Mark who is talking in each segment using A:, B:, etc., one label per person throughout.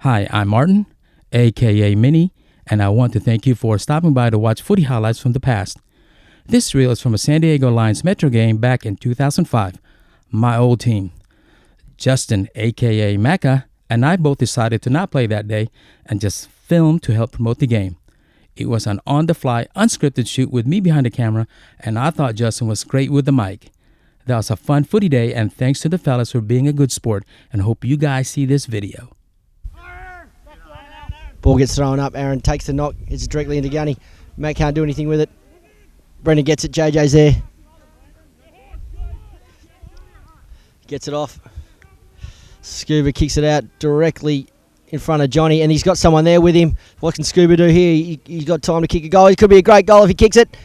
A: Hi, I'm Martin, aka Minnie, and I want to thank you for stopping by to watch footy highlights from the past. This reel is from a San Diego Lions Metro game back in 2005. My old team, Justin, aka Macca, and I both decided to not play that day and just film to help promote the game. It was an on-the-fly, unscripted shoot with me behind the camera, and I thought Justin was great with the mic. That was a fun footy day, and thanks to the fellas for being a good sport, and hope you guys see this video.
B: Ball gets thrown up, Aaron takes the knock, it's directly into Gunny. Matt can't do anything with it. Brendan gets it, JJ's there. Gets it off. Scuba kicks it out directly in front of Johnny, and he's got someone there with him. What can Scuba do here? He's got time to kick a goal. It could be a great goal if he kicks it.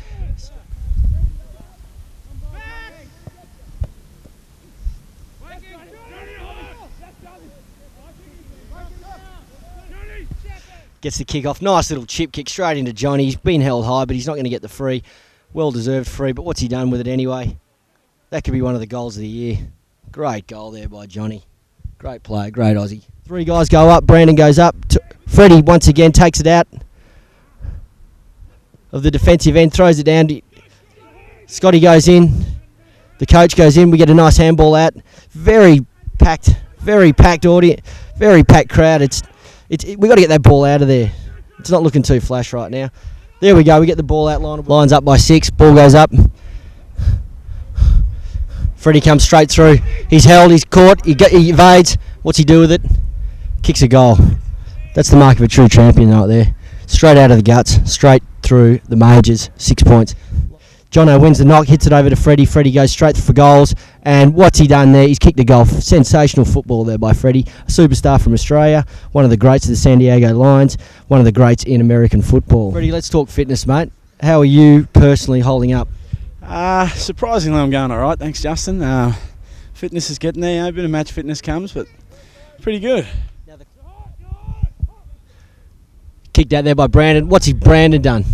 B: Gets the kick off. Nice little chip kick straight into Johnny. He's been held high, but he's not going to get the free. Well-deserved free, but what's he done with it anyway? That could be one of the goals of the year. Great goal there by Johnny. Great play, great Aussie. Three guys go up. Brandon goes up. Freddie once again takes it out of the defensive end, throws it down. Scotty goes in. The coach goes in. We get a nice handball out. Very packed audience, very packed crowd. We got to get that ball out of there. It's not looking too flash right now. There we go. We get the ball out. Lines up by 6. Ball goes up. Freddie comes straight through. He's held. He's caught. He evades. What's he do with it? Kicks a goal. That's the mark of a true champion right there. Straight out of the guts. Straight through the majors. 6 points. Jono wins the knock, hits it over to Freddie. Freddie goes straight for goals. And what's he done there? He's kicked a goal. Sensational football there by Freddie. A superstar from Australia. One of the greats of the San Diego Lions. One of the greats in American football. Freddie, let's talk fitness, mate. How are you personally holding up?
C: Surprisingly, I'm going all right. Thanks, Justin. Fitness is getting there. A bit of match fitness comes, but pretty good.
B: Kicked out there by Brandon. What's Brandon done?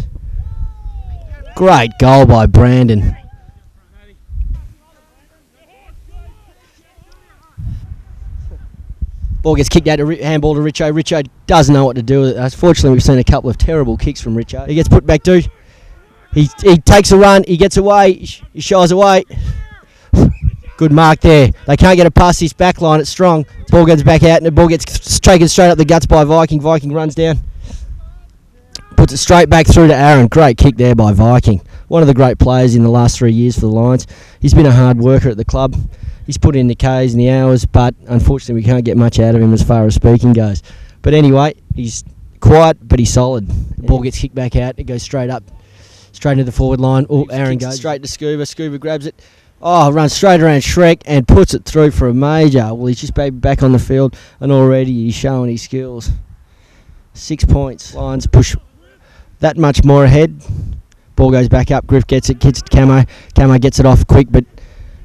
B: Great goal by Brandon. Ball gets kicked out to handball to Richo. Richo doesn't know what to do with it. Unfortunately, we've seen a couple of terrible kicks from Richo. He gets put back to. He takes a run. He gets away. He shies away. Good mark there. They can't get it past his back line. It's strong. Ball goes back out, and the ball gets taken straight up the guts by Viking. Viking runs down. Puts it straight back through to Aaron. Great kick there by Viking. One of the great players in the last 3 years for the Lions. He's been a hard worker at the club. He's put in the Ks and the hours, but unfortunately we can't get much out of him as far as speaking goes. But anyway, he's quiet, but he's solid. The ball gets kicked back out. It goes straight up, straight into the forward line. Oh, Aaron goes straight to Scuba. Scuba grabs it. Oh, runs straight around Shrek and puts it through for a major. Well, he's just back on the field, and already he's showing his skills. 6 points. Lions push that much more ahead. Ball goes back up. Griff gets it to Camo. Camo gets it off quick, but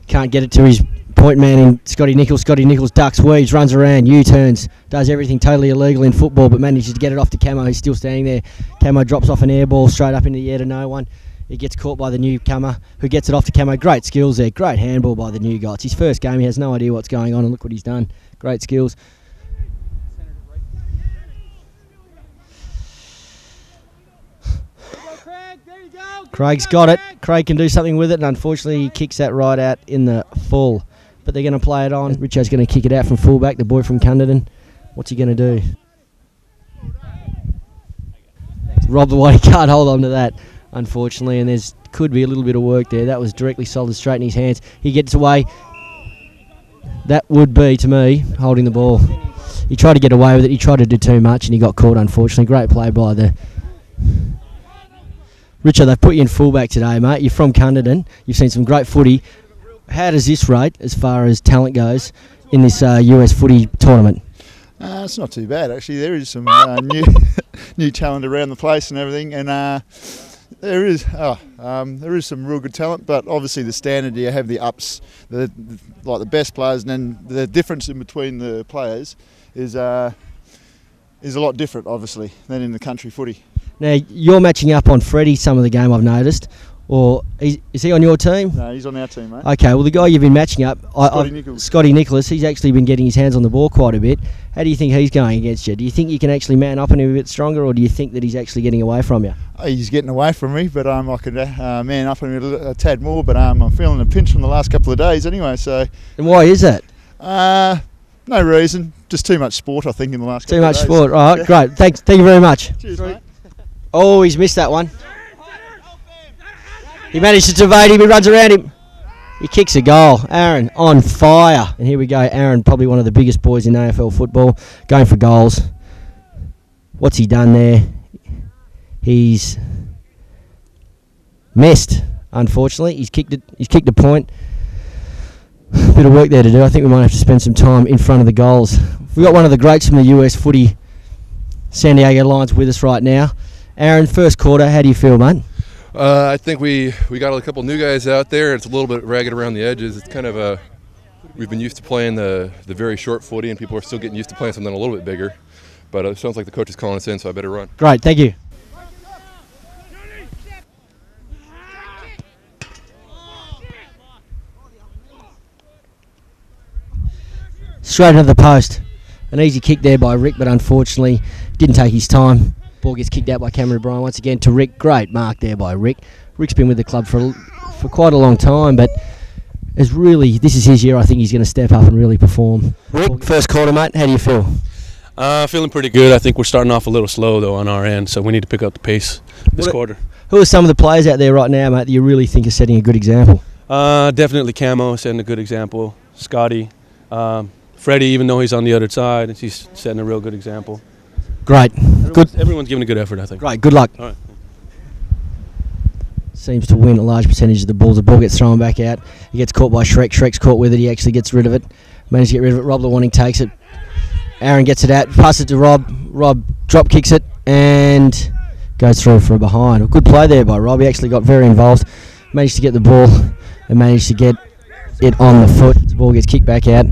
B: can't get it to his point man in Scotty Nichols. Scotty Nichols ducks, weaves, runs around, U-turns, does everything totally illegal in football, but manages to get it off to Camo. He's still standing there. Camo drops off an air ball straight up into the air to no one. It gets caught by the newcomer, who gets it off to Camo. Great skills there. Great handball by the new guy. It's his first game. He has no idea what's going on, and look what he's done. Great skills. Craig's got it. Craig can do something with it, and unfortunately he kicks that right out in the full. But they're going to play it on. Richo's going to kick it out from fullback, the boy from Cunderton. What's he going to do? Rob the White, he can't hold on to that, unfortunately, and there's could be a little bit of work there. That was directly solid straight in his hands. He gets away. That would be, to me, holding the ball. He tried to get away with it. He tried to do too much, and he got caught, unfortunately. Great play by the... Richard, they've put you in fullback today, mate. You're from Cunderton. You've seen some great footy. How does this rate as far as talent goes in this US footy tournament?
D: It's not too bad, actually. There is some new talent around the place and everything, and there is some real good talent. But obviously, the standard, you have the ups, like the best players, and then the difference in between the players is a lot different, obviously, than in the country footy.
B: Now, you're matching up on Freddie some of the game, I've noticed. Or is he on your team?
D: No, he's on our team, mate.
B: Okay, well, the guy you've been matching up, Scotty Nicholas, he's actually been getting his hands on the ball quite a bit. How do you think he's going against you? Do you think you can actually man up on him a bit stronger, or do you think that he's actually getting away from you?
D: He's getting away from me, but I could man up on him a tad more, but I'm feeling a pinch from the last couple of days anyway, so...
B: And why is that?
D: No reason, just too much sport, I think, in the last couple of days.
B: Too much sport, all right, great. Thank you very much.
D: Cheers, mate.
B: Oh, he's missed that one. He manages to evade him, he runs around him. He kicks a goal. Aaron on fire. And here we go, Aaron, probably one of the biggest boys in AFL football, going for goals. What's he done there? He's missed, unfortunately. He's kicked a point. Bit of work there to do. I think we might have to spend some time in front of the goals. We've got one of the greats from the US footy, San Diego Lions, with us right now. Aaron, first quarter, how do you feel, mate?
E: I think we got a couple new guys out there. It's a little bit ragged around the edges. It's kind of we've been used to playing the very short footy, and people are still getting used to playing something a little bit bigger. But it sounds like the coach is calling us in, so I better run.
B: Great, thank you. Straight into the post. An easy kick there by Rick, but unfortunately didn't take his time. Ball gets kicked out by Cameron O'Brien once again to Rick. Great mark there by Rick. Rick's been with the club for quite a long time, but this is his year. I think he's going to step up and really perform. Rick, first quarter, mate, how do you feel?
F: Feeling pretty good. I think we're starting off a little slow, though, on our end, so we need to pick up the pace this quarter.
B: Who are some of the players out there right now, mate, that you really think are setting a good example?
F: Definitely Camo setting a good example. Scotty. Freddie, even though he's on the other side, he's setting a real good example.
B: Great.
F: Everyone's giving a good effort, I think.
B: Great. Good luck.
F: All right.
B: Seems to win a large percentage of the balls. The ball gets thrown back out. He gets caught by Shrek. Shrek's caught with it. He actually gets rid of it. Manages to get rid of it. Rob Lawanning takes it. Aaron gets it out. Passes it to Rob. Rob drop kicks it and goes through for a behind. A good play there by Rob. He actually got very involved. Managed to get the ball and managed to get it on the foot. The ball gets kicked back out.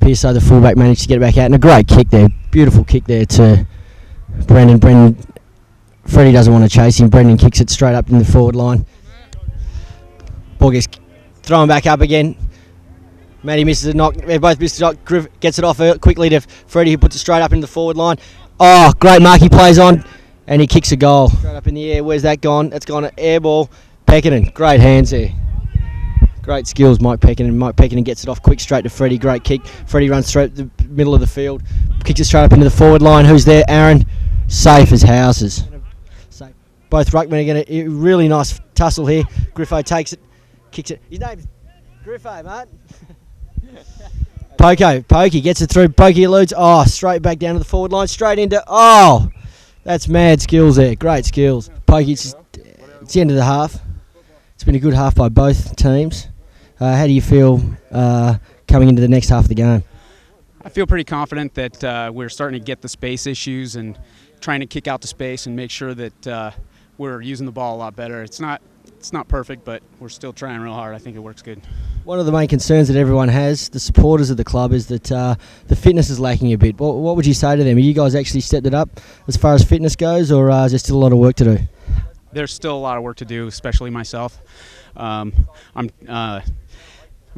B: Pearso, the fullback, managed to get it back out, and a great kick there, beautiful kick there to Brendan. Freddie doesn't want to chase him. Brendan kicks it straight up in the forward line. Ball gets thrown back up again. Matty misses a knock. They both miss the knock. Griff gets it off quickly to Freddie, who puts it straight up in the forward line. Oh, great mark he plays on, and he kicks a goal. Straight up in the air. Where's that gone? That's gone an air ball. Pekinen, great hands there. Great skills, Mike Pekinen. Mike Pekinen gets it off quick, straight to Freddie. Great kick. Freddie runs straight the middle of the field. Kicks it straight up into the forward line. Who's there? Aaron. Safe as houses. Both ruckmen are going to... Really nice tussle here. Griffo takes it. Kicks it. His name's Griffo, mate. Pokey gets it through. Pokey eludes. Oh, straight back down to the forward line. Straight into... Oh! That's mad skills there. Great skills. Pokey, it's the end of the half. It's been a good half by both teams. How do you feel coming into the next half of the game?
G: I feel pretty confident that we're starting to get the space issues and trying to kick out the space and make sure that we're using the ball a lot better. It's not perfect, but we're still trying real hard. I think it works good. One
B: of the main concerns that everyone has, the supporters of the club, is that the fitness is lacking a bit. What would you say to them? Have you guys actually stepped it up as far as fitness goes, or is there still a lot of work to do?
G: There's still a lot of work to do, especially myself. I'm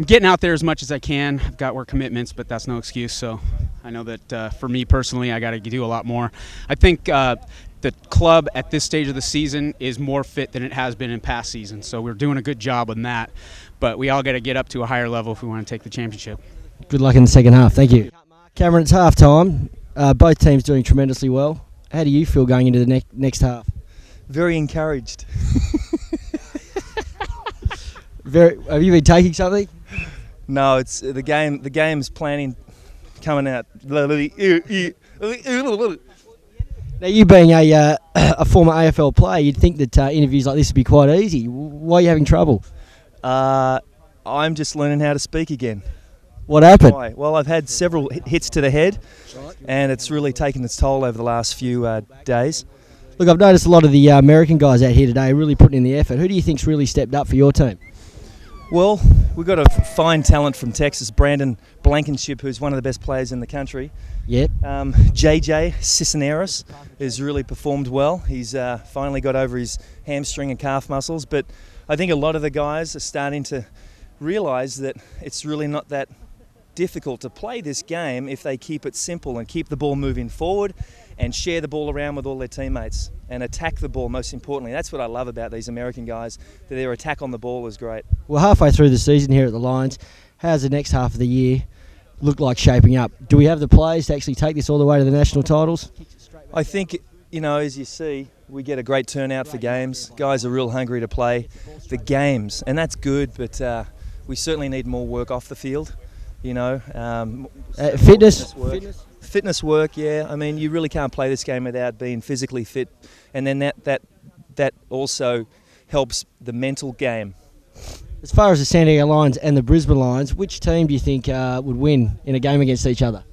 G: getting out there as much as I can. I've got work commitments, but that's no excuse. So I know that for me personally, I got to do a lot more. I think the club at this stage of the season is more fit than it has been in past seasons. So we're doing a good job on that. But we all got to get up to a higher level if we want to take the championship.
B: Good luck in the second half. Thank you. Cameron, it's half time. Both teams doing tremendously well. How do you feel going into the next half?
H: Very encouraged.
B: Have you been taking something?
H: No, it's the game. The game's planning coming out. Now,
B: you being a former AFL player, you'd think that interviews like this would be quite easy. Why are you having trouble?
H: I'm just learning how to speak again.
B: What happened?
H: Why? Well, I've had several hits to the head, and it's really taken its toll over the last few days.
B: Look, I've noticed a lot of the American guys out here today are really putting in the effort. Who do you think's really stepped up for your team?
H: Well, we've got a fine talent from Texas, Brandon Blankenship, who's one of the best players in the country.
B: Yep.
H: JJ Cisneros has really performed well. He's finally got over his hamstring and calf muscles, but I think a lot of the guys are starting to realise that it's really not that difficult to play this game if they keep it simple and keep the ball moving forward and share the ball around with all their teammates and attack the ball, most importantly. That's what I love about these American guys, that their attack on the ball is great.
B: Well, halfway through the season here at the Lions, how's the next half of the year look like shaping up? Do we have the players to actually take this all the way to the national titles?
H: I think, as you see, we get a great turnout for games. Guys are real hungry to play the games, and that's good, but we certainly need more work off the field. Fitness work, yeah. I mean, you really can't play this game without being physically fit, and then that also helps the mental game.
B: As far as the San Diego Lions and the Brisbane Lions, which team do you think would win in a game against each other?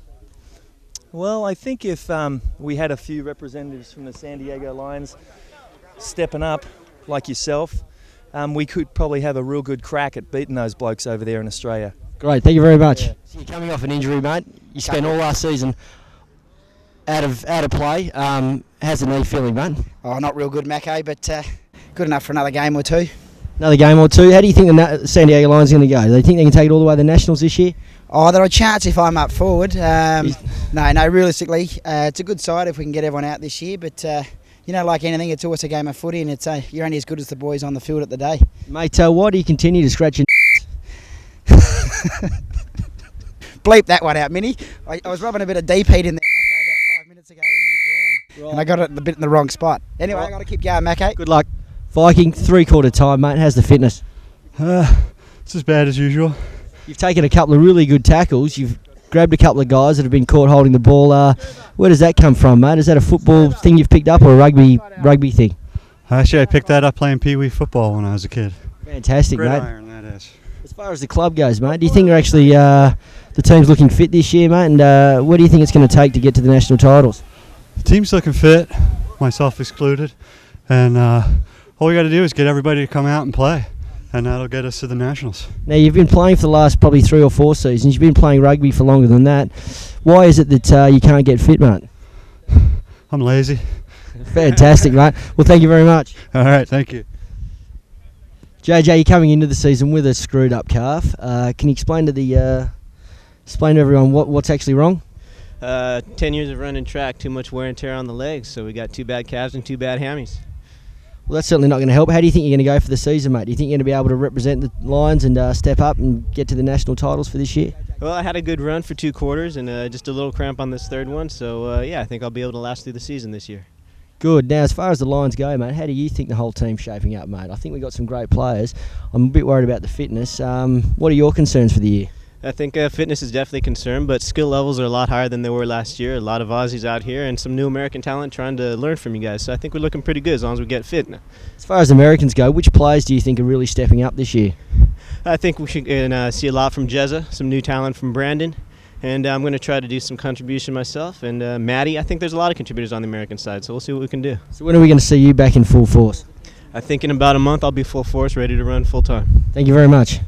H: Well, I think if we had a few representatives from the San Diego Lions stepping up, like yourself, we could probably have a real good crack at beating those blokes over there in Australia.
B: Great, thank you very much.
H: Yeah.
B: So you're coming off an injury, mate. You spent all last season out of play. How's the knee feeling, mate?
I: Oh, not real good, Mackay, but good enough for another game or two.
B: Another game or two. How do you think the San Diego Lions are going to go? Do they think they can take it all the way to the Nationals this year?
I: Oh, there are a chance if I'm up forward. No, realistically, it's a good side if we can get everyone out this year, but like anything, it's always a game of footy, and it's you're only as good as the boys on the field at the day.
B: Mate, why do you continue to scratch your
I: Bleep that one out, Minnie. I was rubbing a bit of deep heat in there, Mackay, about 5 minutes ago in the groin, and I got it a bit in the wrong spot. Anyway, I got to keep going, Mackay.
B: Good luck. Viking, 3/4 time, mate. How's the fitness?
J: It's as bad as usual.
B: You've taken a couple of really good tackles. You've grabbed a couple of guys that have been caught holding the ball. Where does that come from, mate? Is that a football thing you've picked up or a rugby thing?
J: Actually, I picked that up playing pee-wee football when I was a kid.
B: Fantastic, mate.
J: Gridiron, that is.
B: As far as the club goes, mate, do you think they're actually the team's looking fit this year, mate? And what do you think it's going to take to get to the national titles?
J: The team's looking fit, myself excluded, and all we got to do is get everybody to come out and play, and that'll get us to the nationals. Now,
B: you've been playing for the last probably 3 or 4 seasons. You've been playing rugby for longer than that. Why is it that you can't get fit, mate?
J: I'm lazy.
B: Fantastic, mate. Well, thank you very much.
J: All right, thank you.
B: JJ, you're coming into the season with a screwed up calf. Can you explain to everyone what's actually wrong?
K: 10 years of running track, too much wear and tear on the legs, so we got 2 bad calves and 2 bad hammies.
B: Well, that's certainly not going to help. How do you think you're going to go for the season, mate? Do you think you're going to be able to represent the Lions and step up and get to the national titles for this year?
K: Well, I had a good run for 2 quarters and just a little cramp on this 3rd one, so I think I'll be able to last through the season this year.
B: Good. Now, as far as the Lions go, mate, how do you think the whole team's shaping up, mate? I think we've got some great players. I'm a bit worried about the fitness. What are your concerns for the year?
K: I think fitness is definitely a concern, but skill levels are a lot higher than they were last year. A lot of Aussies out here and some new American talent trying to learn from you guys. So I think we're looking pretty good as long as we get fit.
B: As far as Americans go, which players do you think are really stepping up this year?
K: I think we should see a lot from Jezza, some new talent from Brandon. And I'm going to try to do some contribution myself. And Maddie, I think there's a lot of contributors on the American side, so we'll see what we can do.
B: So when are we going to see you back in full force?
K: I think in about a month I'll be full force, ready to run full time.
B: Thank you very much.